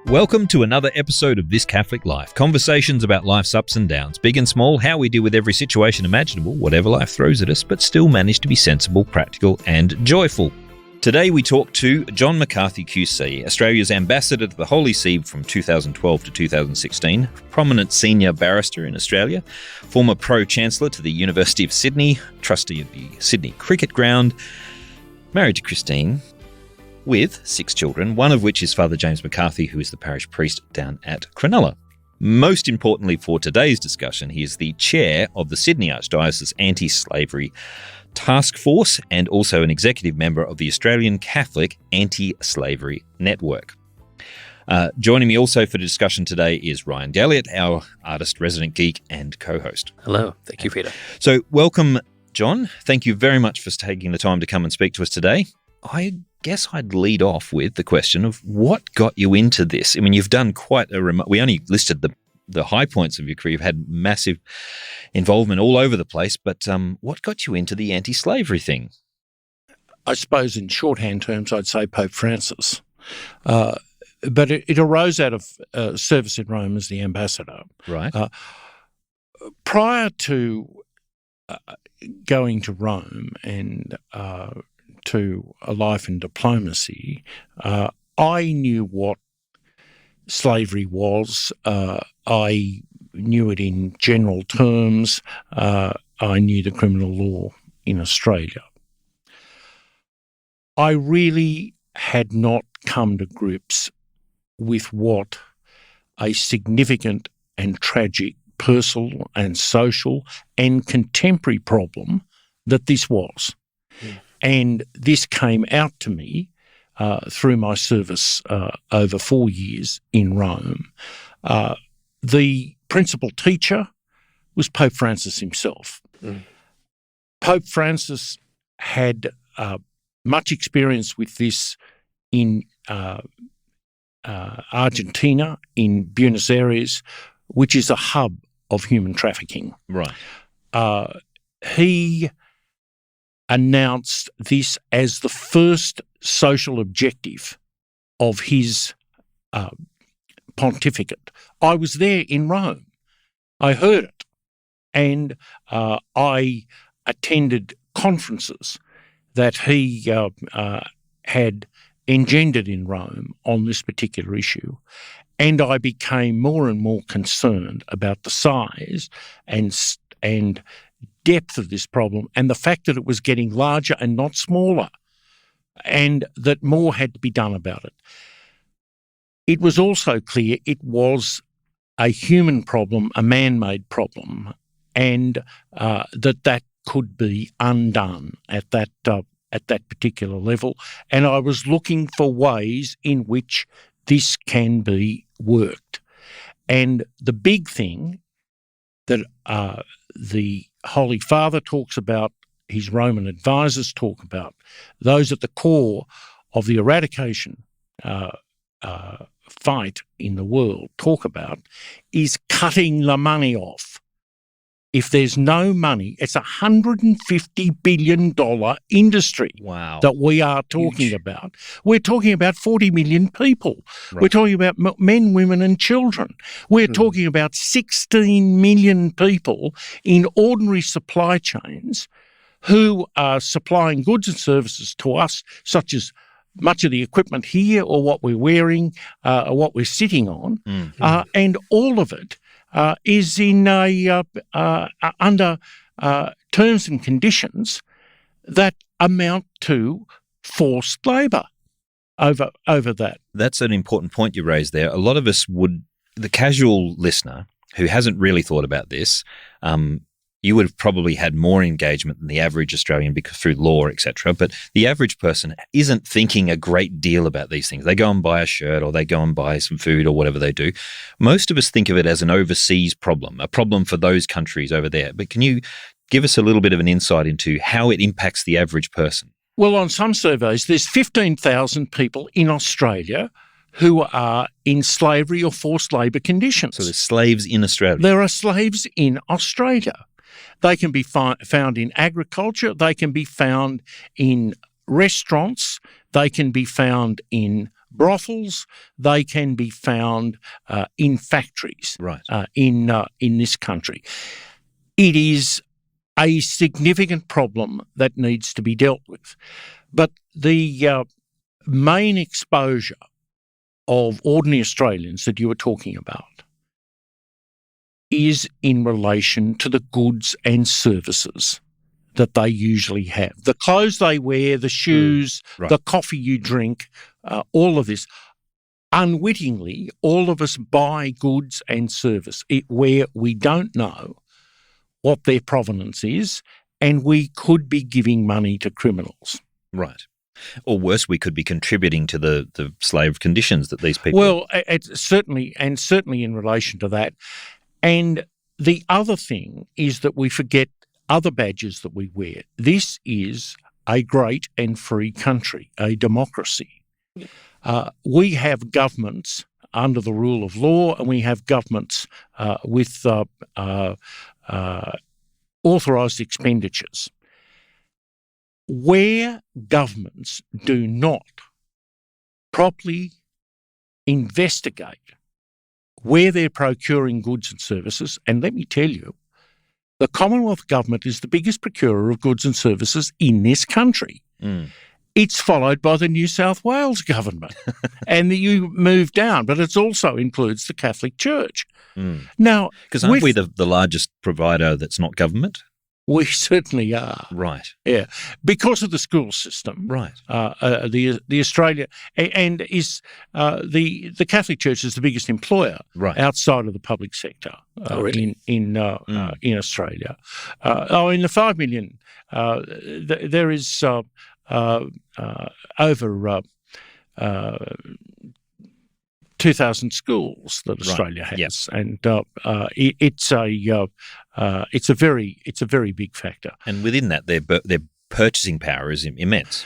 Welcome to another episode of This Catholic Life. Conversations about life's ups and downs, big and small, how we deal with every situation imaginable, whatever life throws at us, but still manage to be sensible, practical and joyful. Today we talk to John McCarthy QC, Australia's ambassador to the Holy See from 2012 to 2016, prominent senior barrister in Australia, former Pro-Chancellor to the University of Sydney, trustee of the Sydney Cricket Ground, married to Christine, with 6 children, one of which is Father James McCarthy, who is the parish priest down at Cronulla. Most importantly for today's discussion, he is the chair of the Sydney Archdiocese Anti-Slavery Taskforce and also an executive member of the Australian Catholic Anti-Slavery Network. Joining me also for the discussion today is Rian Galliott, our artist, resident geek and co-host. Hello. Thank you, Peter. So welcome, John. Thank you very much for taking the time to come and speak to us today. I guess I'd lead off with the question of what got you into this. I mean, you've done quite a we only listed the high points of your career. You've had massive involvement all over the place, but what got you into the anti-slavery thing? I suppose in shorthand terms, I'd say Pope Francis. But it arose out of service in Rome as the ambassador. Right. Prior to going to Rome and to a life in diplomacy, I knew what slavery was. I knew it in general terms. I knew the criminal law in Australia. I really had not come to grips with what a significant and tragic personal and social and contemporary problem that this was. Yeah. And this came out to me through my service over 4 years in Rome. The principal teacher was Pope Francis himself. Mm. Pope Francis had much experience with this in Argentina, in Buenos Aires, which is a hub of human trafficking. Right. He announced this as the first social objective of his pontificate. I was there in Rome. I heard it. And I attended conferences that he had engendered in Rome on this particular issue. And I became more and more concerned about the size and depth of this problem and the fact that it was getting larger and not smaller, and that more had to be done about it. It was also clear it was a human problem, a man-made problem, and that could be undone at that particular level. And I was looking for ways in which this can be worked. And the big thing that the Holy Father talks about, his Roman advisors talk about, those at the core of the eradication fight in the world talk about, is cutting the money off. If there's no money, it's a $150 billion industry. Wow. That we are talking about. We're talking about 40 million people. Right. We're talking about men, women and children. We're talking about 16 million people in ordinary supply chains who are supplying goods and services to us, such as much of the equipment here or what we're wearing or what we're sitting on, and all of it is in under terms and conditions that amount to forced labour over that. That's an important point you raised there. A lot of us the casual listener who hasn't really thought about this, you would have probably had more engagement than the average Australian because through law, etc. But the average person isn't thinking a great deal about these things. They go and buy a shirt or they go and buy some food or whatever they do. Most of us think of it as an overseas problem, a problem for those countries over there. But can you give us a little bit of an insight into how it impacts the average person? Well, on some surveys, there's 15,000 people in Australia who are in slavery or forced labour conditions. So there's slaves in Australia. There are slaves in Australia. They can be found in agriculture. They can be found in restaurants. They can be found in brothels, they can be found in factories Right. in this country. It is a significant problem that needs to be dealt with. But the main exposure of ordinary Australians that you were talking about is in relation to the goods and services that they usually have. The clothes they wear, the shoes, right. the coffee you drink, all of this. Unwittingly, all of us buy goods and service where we don't know what their provenance is, and we could be giving money to criminals. Right. Or worse, we could be contributing to the slave conditions that these people... Well, it's certainly in relation to that. And the other thing is that we forget other badges that we wear. This is a great and free country, a democracy. We have governments under the rule of law, and we have governments with authorised expenditures. Where governments do not properly investigate where they're procuring goods and services, and let me tell you, the Commonwealth Government is the biggest procurer of goods and services in this country. It's followed by the New South Wales government, and you move down, but it also includes the Catholic Church. Now, because aren't we the largest provider that's not government? We certainly are. Right. Yeah. Because of the school system. Right. The Australia and is the Catholic Church is the biggest employer outside of the public sector in Australia. In the 5 million, there is over 2,000 schools that Australia has, and it's a very big factor. And within that, their purchasing power is immense.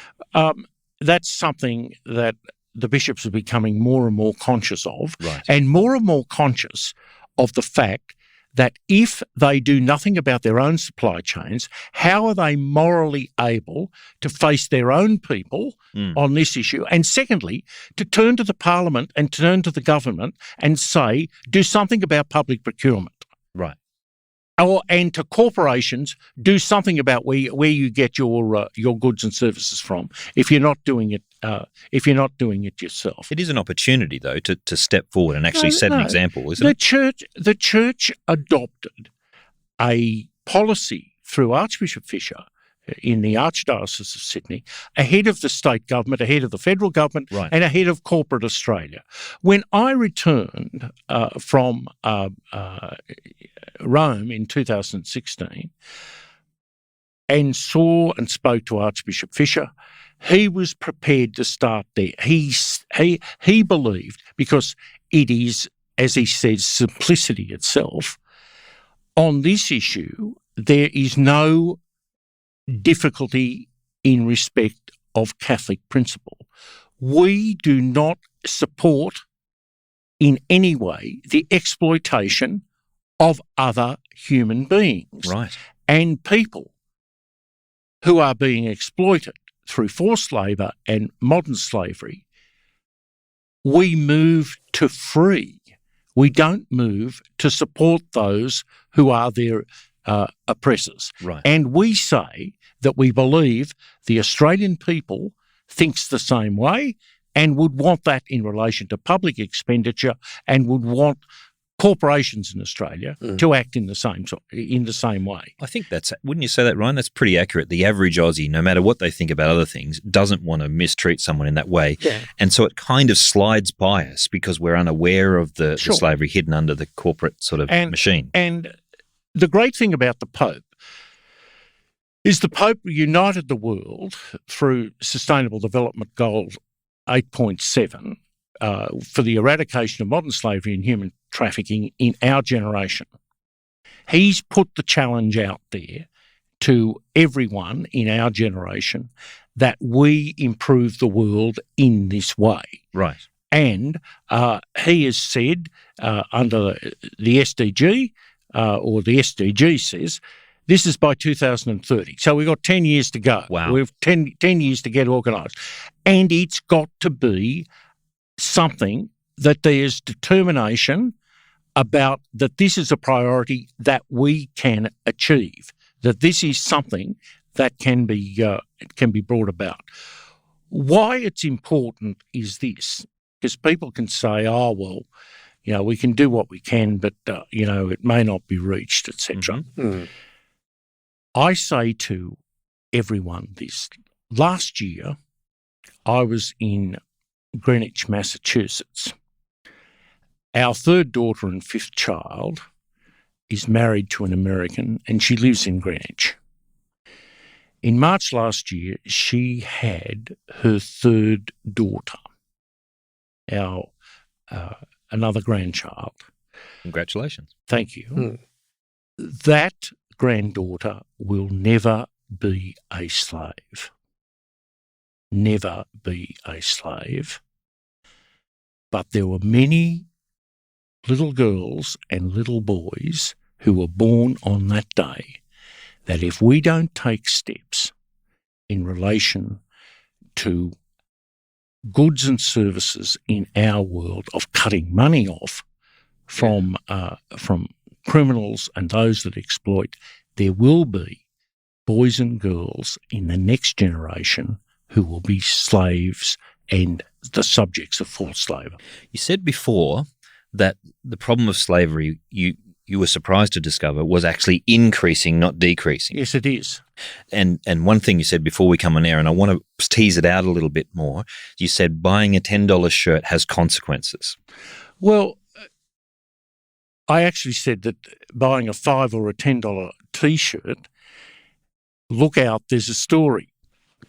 That's something that the bishops are becoming more and more conscious of, and more conscious of the fact that if they do nothing about their own supply chains, how are they morally able to face their own people on this issue? And secondly, to turn to the Parliament and turn to the government and say, do something about public procurement. Right. And to corporations, do something about where you get your goods and services from. If you're not doing it, yourself, it is an opportunity though to step forward and actually set an example, isn't it? The church adopted a policy through Archbishop Fisher in the Archdiocese of Sydney, ahead of the state government, ahead of the federal government, and ahead of corporate Australia. When I returned from Rome in 2016 and saw and spoke to Archbishop Fisher, he was prepared to start there. He believed, because it is, as he says, simplicity itself, on this issue there is no difficulty in respect of Catholic principle. We do not support in any way the exploitation of other human beings. Right. And people who are being exploited through forced labour and modern slavery, we move to free. We don't move to support those who are their oppressors. Right. And we say that we believe the Australian people thinks the same way and would want that in relation to public expenditure, and would want corporations in Australia to act in the same way. I think wouldn't you say that, Ryan? That's pretty accurate. The average Aussie, no matter what they think about other things, doesn't want to mistreat someone in that way. Yeah. And so it kind of slides by us because we're unaware of the slavery hidden under the corporate sort of machine. And the great thing about the Pope is the Pope united the world through Sustainable Development Goal 8.7 for the eradication of modern slavery and human trafficking in our generation. He's put the challenge out there to everyone in our generation that we improve the world in this way. Right. And he has said under the SDG, or the SDG says, this is by 2030. So we've got 10 years to go. Wow. We've 10 years to get organised. And it's got to be something that there's determination about that this is a priority that we can achieve, that this is something that can be brought about. Why it's important is this, because people can say, oh, well, we can do what we can, but, it may not be reached, etc. I say to everyone this. Last year, I was in Greenwich, Massachusetts. Our third daughter and fifth child is married to an American, and she lives in Greenwich. In March last year, she had her third daughter, another grandchild. Congratulations. Thank you. That granddaughter will never be a slave. Never be a slave. But there were many little girls and little boys who were born on that day that if we don't take steps in relation to goods and services in our world of cutting money off from criminals and those that exploit, there will be boys and girls in the next generation who will be slaves and the subjects of forced slavery. You said before that the problem of slavery you were surprised to discover was actually increasing, not decreasing. Yes, it is. And one thing you said before we come on air, and I want to tease it out a little bit more, you said buying a $10 shirt has consequences. Well, I actually said that buying a $5 or a $10 T-shirt, look out, there's a story.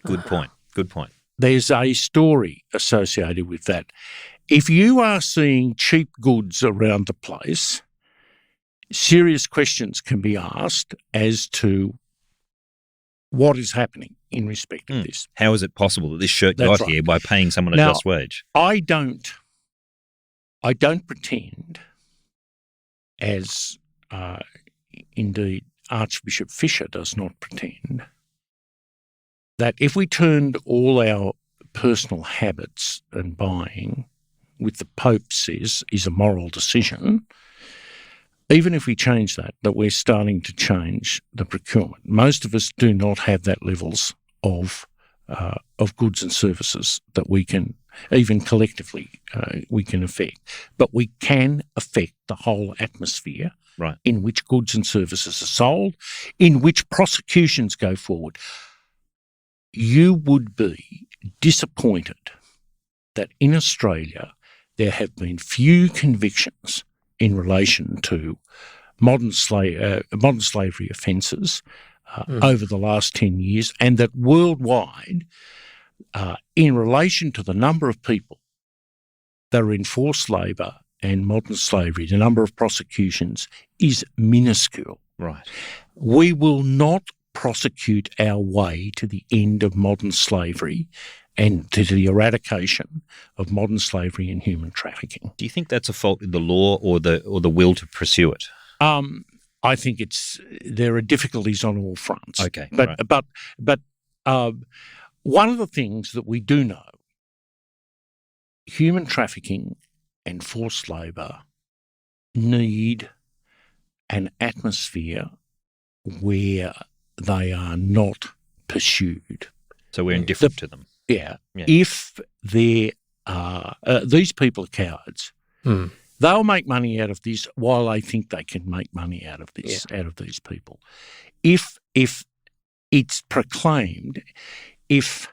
Good point. Good point. There's a story associated with that. If you are seeing cheap goods around the place, serious questions can be asked as to what is happening in respect of this. How is it possible that this shirt got here by paying someone a just wage? I don't pretend, as indeed Archbishop Fisher does not pretend, that if we turned all our personal habits and buying, with the Pope says is a moral decision, even if we change that we're starting to change the procurement. Most of us do not have that levels of goods and services that we can, even collectively, we can affect. But we can affect the whole atmosphere in which goods and services are sold, in which prosecutions go forward. You would be disappointed that in Australia there have been few convictions in relation to modern slavery offences over the last 10 years, and that worldwide, in relation to the number of people that are in forced labour and modern slavery, the number of prosecutions is minuscule. Right. We will not prosecute our way to the end of modern slavery and to the eradication of modern slavery and human trafficking. Do you think that's a fault in the law or the will to pursue it? I think there are difficulties on all fronts. Okay, but one of the things that we do know, human trafficking and forced labour need an atmosphere where they are not pursued. So we're indifferent to them. Yeah. If there are these people are cowards, they'll make money out of this while they think they can make money out of this, out of these people. If it's proclaimed, if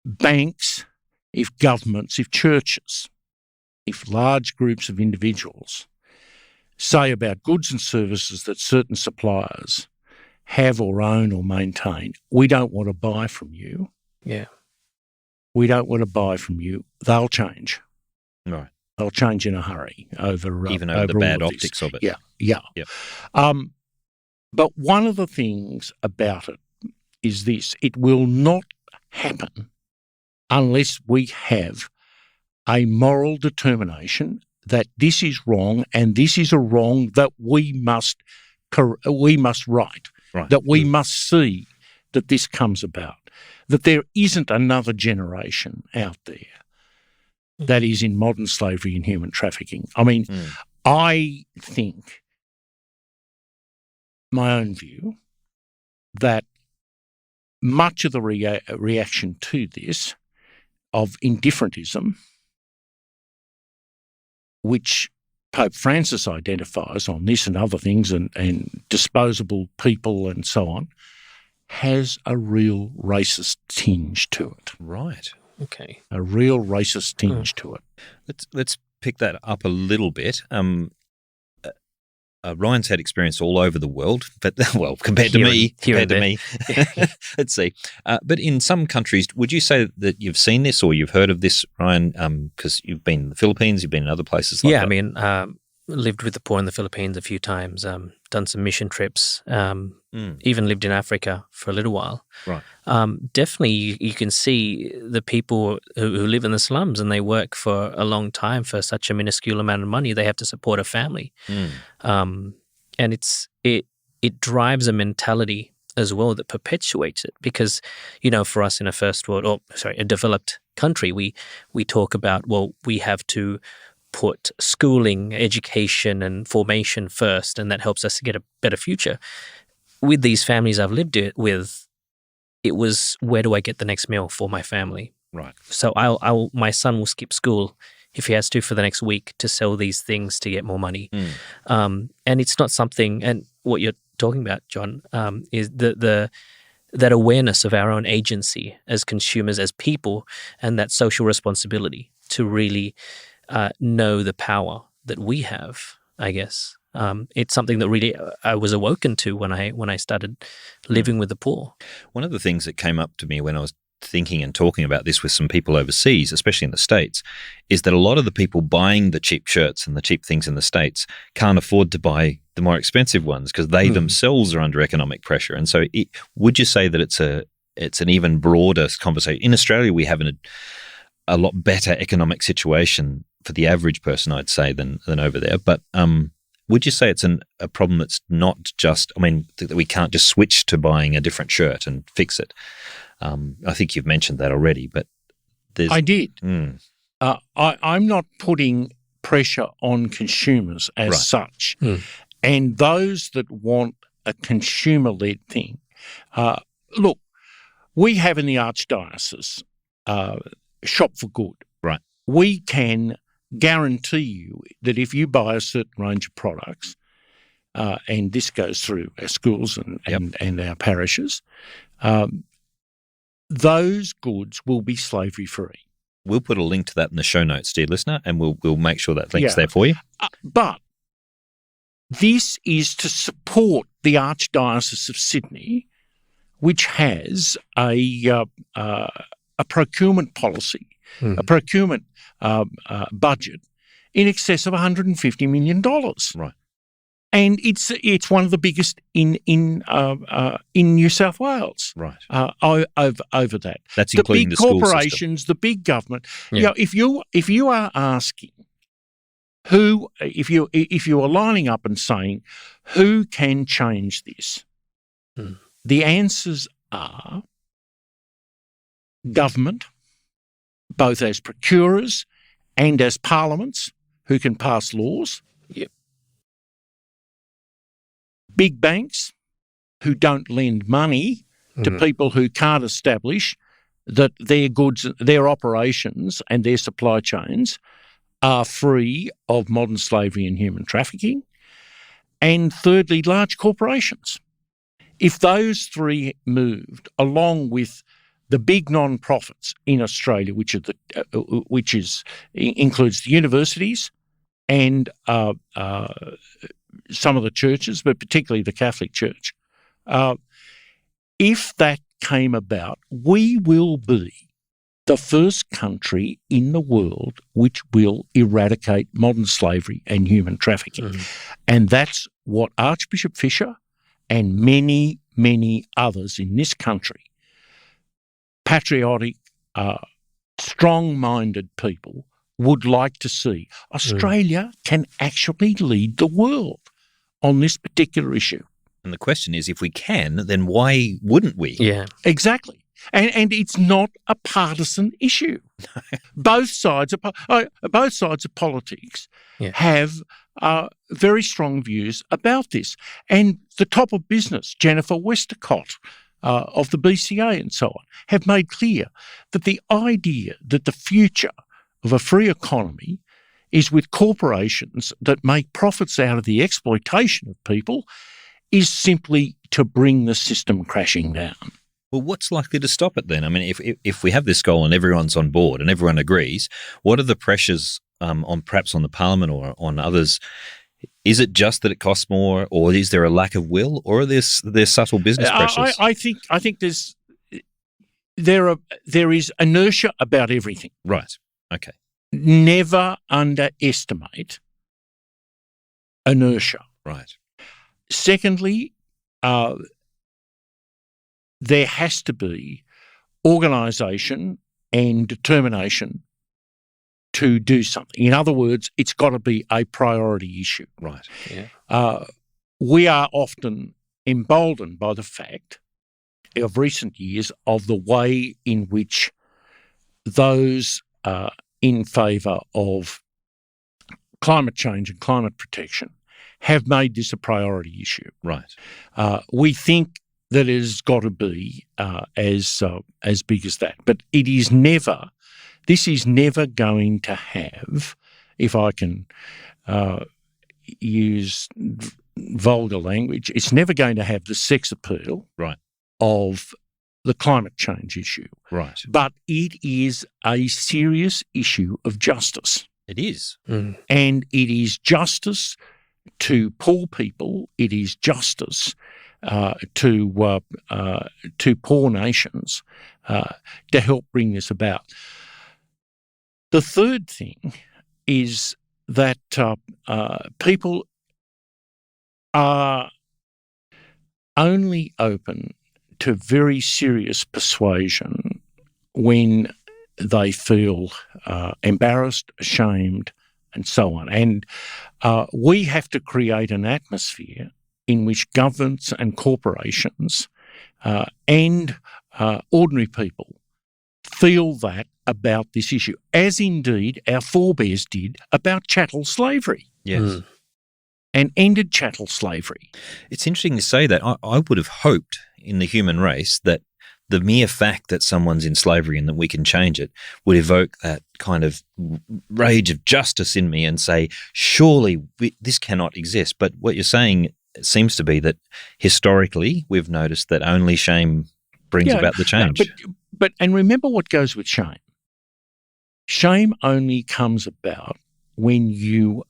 banks, if governments, if churches, if large groups of individuals say about goods and services that certain suppliers have or own or maintain, we don't want to buy from you. Yeah. We don't want to buy from you. They'll change. Right. They'll change in a hurry over the bad optics of it. Yeah. Yep. But one of the things about it is this: it will not happen unless we have a moral determination that this is wrong and this is a wrong that we must right. That we must see that this comes about, that there isn't another generation out there that is in modern slavery and human trafficking. I mean, I think, my own view, that much of the reaction to this of indifferentism, which Pope Francis identifies on this and other things and disposable people and so on, has a real racist tinge to it. Right. Okay. A real racist tinge to it. Let's pick that up a little bit. Ryan's had experience all over the world, but compared to me, let's see. But in some countries, would you say that you've seen this or you've heard of this, Ryan? Because you've been in the Philippines, you've been in other places like that. I mean, lived with the poor in the Philippines a few times, done some mission trips, even lived in Africa for a little while. Right. Definitely you can see the people who live in the slums and they work for a long time for such a minuscule amount of money. They have to support a family. And it drives a mentality as well that perpetuates it because, for us in a developed country, we talk about, we have to put schooling, education and formation first, and that helps us to get a better future. With these families I've lived with, it was, where do I get the next meal for my family? Right. So my son will skip school if he has to for the next week to sell these things to get more money. And it's not something, and what you're talking about, John, is that awareness of our own agency as consumers, as people, and that social responsibility to really know the power that we have, I guess. It's something that really I was awoken to when I started living with the poor. One of the things that came up to me when I was thinking and talking about this with some people overseas, especially in the States, is that a lot of the people buying the cheap shirts and the cheap things in the States can't afford to buy the more expensive ones because they themselves are under economic pressure. And so would you say that it's an even broader conversation? In Australia, we have a lot better economic situation for the average person, I'd say, than over there. But would you say it's a problem that's not just, that we can't just switch to buying a different shirt and fix it? I think you've mentioned that already, but I did. I'm not putting pressure on consumers as such. And those that want a consumer-led thing, look, we have in the Archdiocese Shop for Good. Right. We can guarantee you that if you buy a certain range of products, and this goes through our schools and our parishes, those goods will be slavery-free. We'll put a link to that in the show notes, dear listener, and we'll make sure that link's there for you. But this is to support the Archdiocese of Sydney, which has a procurement policy, a procurement budget in excess of $150 million. Right. And it's one of the biggest in New South Wales. Right. Over that. That's including the school system. The big corporations, the big government. Yeah. If you are asking who, if you are lining up and saying who can change this, the answers are government, both as procurers and as parliaments who can pass laws. Yep. Big banks who don't lend money to people who can't establish that their goods, their operations and their supply chains are free of modern slavery and human trafficking. And thirdly, large corporations. If those three moved along with the big non-profits in Australia, which includes the universities and some of the churches, but particularly the Catholic Church, if that came about, we will be the first country in the world which will eradicate modern slavery and human trafficking. And that's what Archbishop Fisher and many, many others in this country, patriotic, strong-minded people, would like to see. Australia can actually lead the world on this particular issue. And the question is, if we can, then why wouldn't we? Yeah. Exactly. And it's not a partisan issue. Both sides of politics have very strong views about this. And the top of business, Jennifer Westacott of the BCA and so on, have made clear that the idea that the future of a free economy is with corporations that make profits out of the exploitation of people is simply to bring the system crashing down. Well, what's likely to stop it then? I mean, if we have this goal and everyone's on board and everyone agrees, what are the pressures on perhaps on the Parliament or on others? Is it just that it costs more, or is there a lack of will, or are there subtle business pressures? I think there is inertia about everything. Right. Okay. Never underestimate inertia. Right. Secondly, there has to be organisation and determination to do something. In other words, it's got to be a priority issue. Right. Yeah. We are often emboldened by the fact of recent years of the way in which those in favour of climate change and climate protection have made this a priority issue. Right. We think that it has got to be as big as that, but it is never. This is never going to have, if I can use vulgar language, it's never going to have the sex appeal of the climate change issue. Right. But it is a serious issue of justice. It is. Mm. And it is justice to poor people. It is justice to poor nations to help bring this about. The third thing is that people are only open to very serious persuasion when they feel embarrassed, ashamed, and so on. And we have to create an atmosphere in which governments and corporations and ordinary people feel that about this issue, as indeed our forebears did about chattel slavery. Yes. Mm. And ended chattel slavery. It's interesting to say that. I would have hoped in the human race that the mere fact that someone's in slavery and that we can change it would evoke that kind of rage of justice in me and say, surely this cannot exist. But what you're saying seems to be that historically we've noticed that only shame brings about the change. But remember what goes with shame. Shame only comes about when you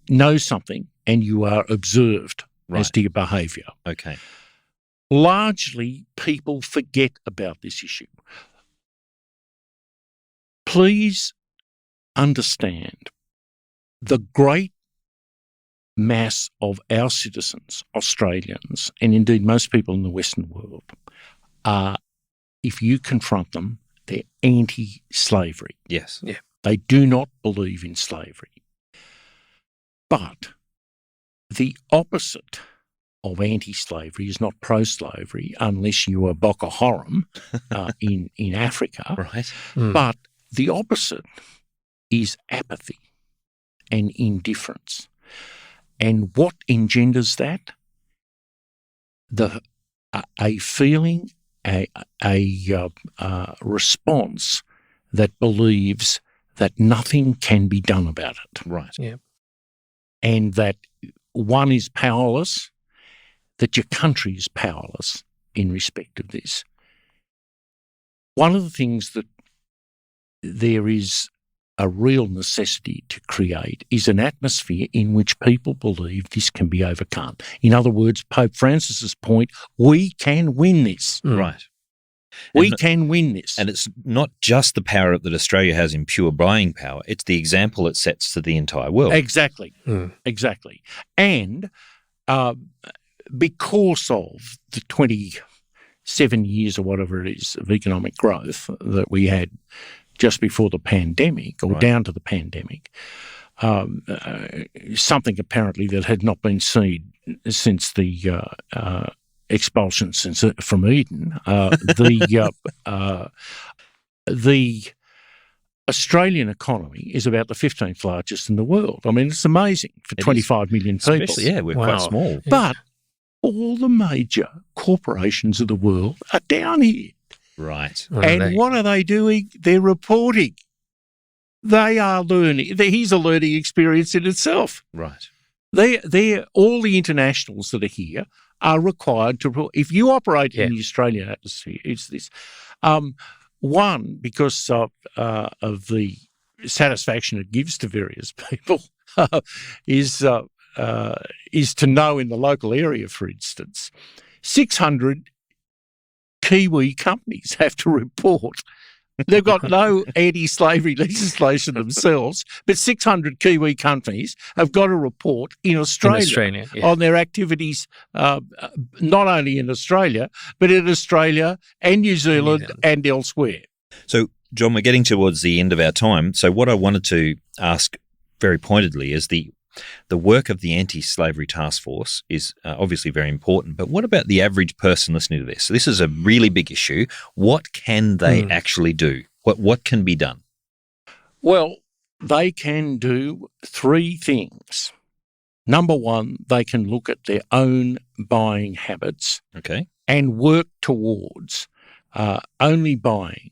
know something and you are observed as to your behaviour. Okay. Largely, people forget about this issue. Please understand the great mass of our citizens, Australians, and indeed most people in the Western world, are, if you confront them, they're anti-slavery. Yes. Yeah. They do not believe in slavery. But the opposite of anti-slavery is not pro-slavery unless you are Boko Haram in Africa. Right. Mm. But the opposite is apathy and indifference. And what engenders that? A feeling, a response that believes that nothing can be done about it. Right. Yeah. And that one is powerless, that your country is powerless in respect of this. One of the things that there is a real necessity to create is an atmosphere in which people believe this can be overcome. In other words, Pope Francis's point, we can win this. Mm. Right. We can win this. And it's not just the power that Australia has in pure buying power, it's the example it sets to the entire world. Exactly. Mm. Exactly. And because of the 27 years or whatever it is of economic growth that we had just before the pandemic or down to the pandemic, something apparently that had not been seen since the expulsion from Eden, the Australian economy is about the 15th largest in the world. I mean, it's amazing for 25 million people. Especially, we're quite small. But all the major corporations of the world are down here. Right. And what are they doing? They're reporting. They are learning. Here's a learning experience in itself. Right. All the internationals that are here are required to report. If you operate in the Australian atmosphere, it's this. One, because of the satisfaction it gives to various people, is to know in the local area, for instance, 600 Kiwi companies have to report. They've got no anti-slavery legislation themselves, but 600 Kiwi companies have got to report in Australia on their activities, not only in Australia, but in Australia and New Zealand and elsewhere. So, John, we're getting towards the end of our time. So what I wanted to ask very pointedly is the work of the Anti-Slavery Taskforce is obviously very important, but what about the average person listening to this? So this is a really big issue. What can they actually do? What can be done? Well, they can do three things. Number one, they can look at their own buying habits and work towards only buying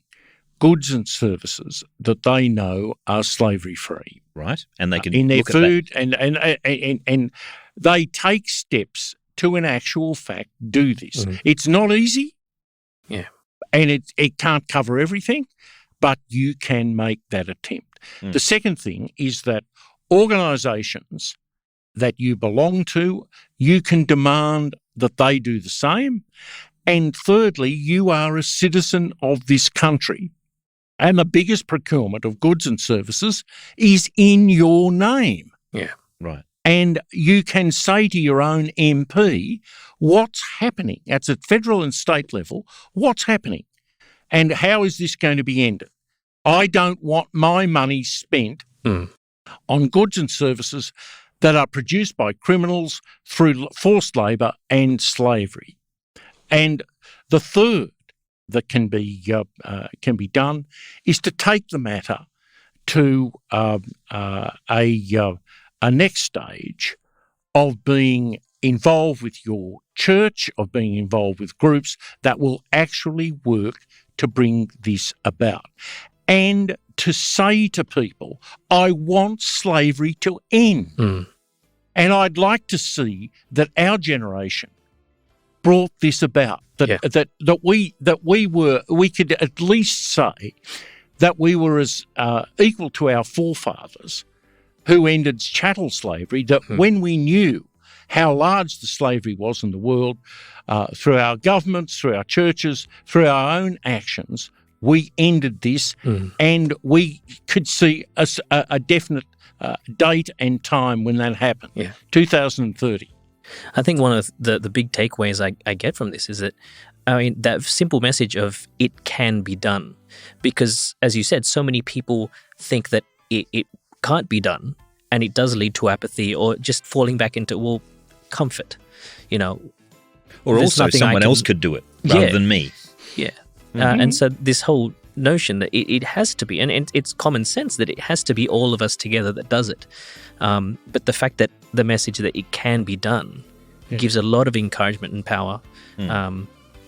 goods and services that they know are slavery-free. Right, and they can in their look food, at that. and they take steps to, in actual fact, do this. It's not easy, and it can't cover everything, but you can make that attempt. The second thing is that organisations that you belong to, you can demand that they do the same, and thirdly, you are a citizen of this country. And the biggest procurement of goods and services is in your name. Yeah, right. And you can say to your own MP, what's happening? That's at federal and state level. What's happening? And how is this going to be ended? I don't want my money spent on goods and services that are produced by criminals through forced labour and slavery. And the third that can be done is to take the matter to a next stage of being involved with your church, of being involved with groups that will actually work to bring this about, and to say to people, I want slavery to end. And I'd like to see that our generation brought this about, that we could at least say that we were as equal to our forefathers who ended chattel slavery, that when we knew how large the slavery was in the world, through our governments, through our churches, through our own actions, we ended this, and we could see a definite date and time when that happened, 2030. I think one of the big takeaways I get from this is that, I mean, that simple message of it can be done. Because, as you said, so many people think that it can't be done, and it does lead to apathy or just falling back into, comfort, Or also someone else could do it rather than me. Yeah. And so this whole notion that it has to be, and it's common sense that it has to be all of us together that does it. But the fact that the message that it can be done gives a lot of encouragement and power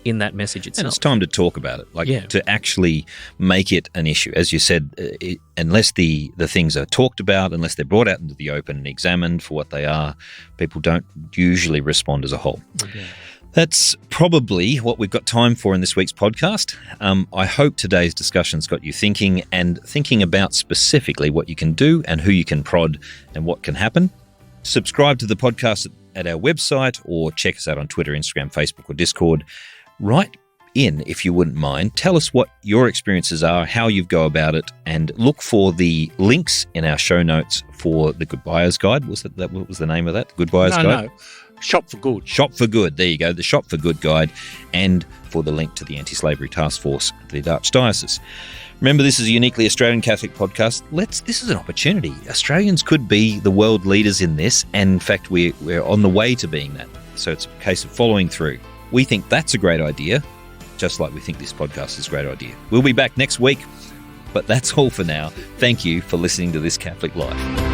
in that message itself. And it's time to talk about it, to actually make it an issue. As you said, unless the things are talked about, unless they're brought out into the open and examined for what they are, people don't usually respond as a whole. Okay. That's probably what we've got time for in this week's podcast. I hope today's discussion's got you thinking about specifically what you can do and who you can prod and what can happen. Subscribe to the podcast at our website or check us out on Twitter, Instagram, Facebook or Discord. Write in, if you wouldn't mind. Tell us what your experiences are, how you go about it, and look for the links in our show notes for the Good Buyers Guide. What was the name of that? Good Buyers Guide? No. Shop for Good. Shop for Good. There you go. The Shop for Good Guide, and for the link to the Anti-Slavery Taskforce at the Archdiocese. Remember, this is a uniquely Australian Catholic podcast. This is an opportunity. Australians could be the world leaders in this, and in fact, we're on the way to being that. So it's a case of following through. We think that's a great idea, just like we think this podcast is a great idea. We'll be back next week, but that's all for now. Thank you for listening to This Catholic Life.